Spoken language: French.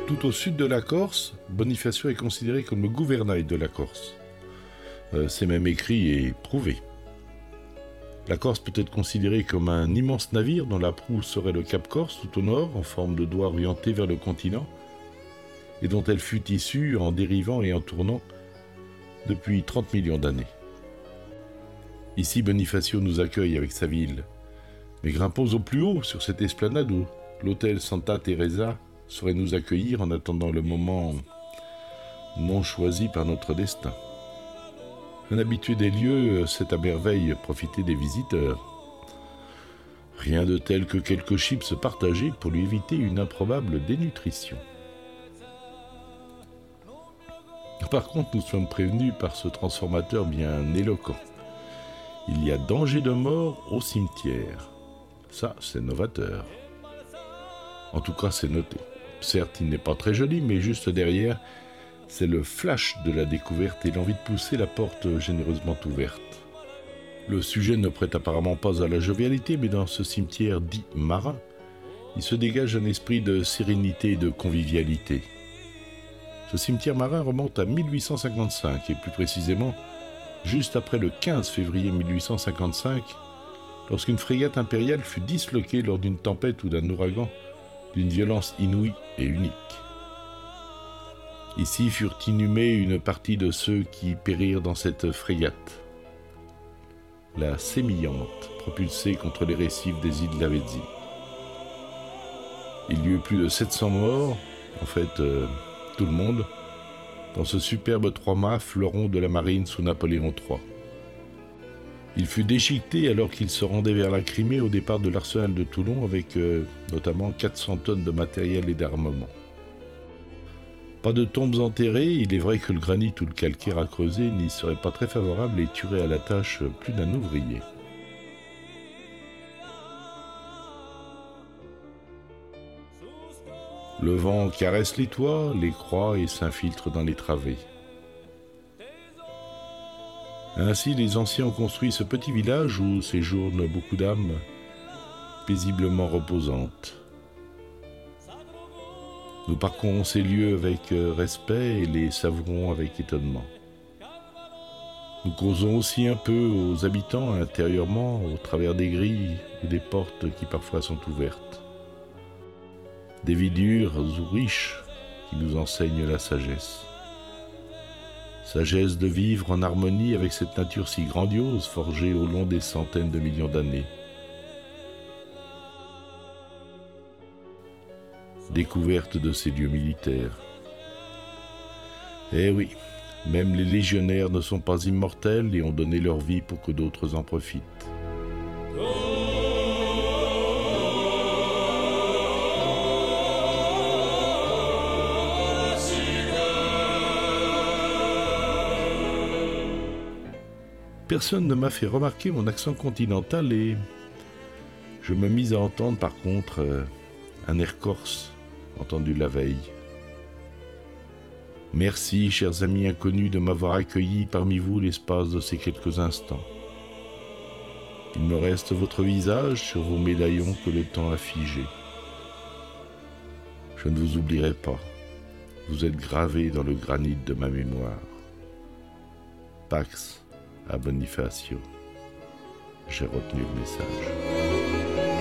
Tout au sud de la Corse, Bonifacio est considéré comme le gouvernail de la Corse. C'est même écrit et prouvé. La Corse peut être considérée comme un immense navire dont la proue serait le Cap Corse tout au nord, en forme de doigt orienté vers le continent, et dont elle fut issue en dérivant et en tournant depuis 30 millions d'années. Ici, Bonifacio nous accueille avec sa ville. Mais grimpons au plus haut, sur cette esplanade où l'hôtel Santa Teresa saurait nous accueillir en attendant le moment non choisi par notre destin. Un habitué des lieux sait à merveille profiter des visiteurs. Rien de tel que quelques chips partagés pour lui éviter une improbable dénutrition. Par contre, nous sommes prévenus par ce transformateur bien éloquent. Il y a danger de mort au cimetière. Ça, c'est novateur. En tout cas, c'est noté. Certes, il n'est pas très joli, mais juste derrière, c'est le flash de la découverte et l'envie de pousser la porte généreusement ouverte. Le sujet ne prête apparemment pas à la jovialité, mais dans ce cimetière dit marin, il se dégage un esprit de sérénité et de convivialité. Ce cimetière marin remonte à 1855, et plus précisément, juste après le 15 février 1855, lorsqu'une frégate impériale fut disloquée lors d'une tempête ou d'un ouragan d'une violence inouïe et unique. Ici furent inhumés une partie de ceux qui périrent dans cette frégate, la Sémillante, propulsée contre les récifs des îles Lavezzi. Il y eut plus de 700 morts, en fait tout le monde, dans ce superbe trois-mâts fleuron de la marine sous Napoléon III. Il fut déchiqueté alors qu'il se rendait vers la Crimée au départ de l'arsenal de Toulon avec notamment 400 tonnes de matériel et d'armement. Pas de tombes enterrées, il est vrai que le granit ou le calcaire à creuser n'y serait pas très favorable et tuerait à la tâche plus d'un ouvrier. Le vent caresse les toits, les croix et s'infiltre dans les travées. Ainsi, les anciens ont construit ce petit village où séjournent beaucoup d'âmes paisiblement reposantes. Nous parcourons ces lieux avec respect et les savourons avec étonnement. Nous causons aussi un peu aux habitants intérieurement au travers des grilles ou des portes qui parfois sont ouvertes. Des vies dures ou riches qui nous enseignent la sagesse. Sagesse de vivre en harmonie avec cette nature si grandiose forgée au long des centaines de millions d'années. Découverte de ces lieux militaires. Eh oui, même les légionnaires ne sont pas immortels et ont donné leur vie pour que d'autres en profitent. Personne ne m'a fait remarquer mon accent continental et je me mis à entendre par contre un air corse entendu la veille. Merci, chers amis inconnus, de m'avoir accueilli parmi vous l'espace de ces quelques instants. Il me reste votre visage sur vos médaillons que le temps a figés. Je ne vous oublierai pas. Vous êtes gravés dans le granit de ma mémoire. Pax à Bonifacio. J'ai retenu le message.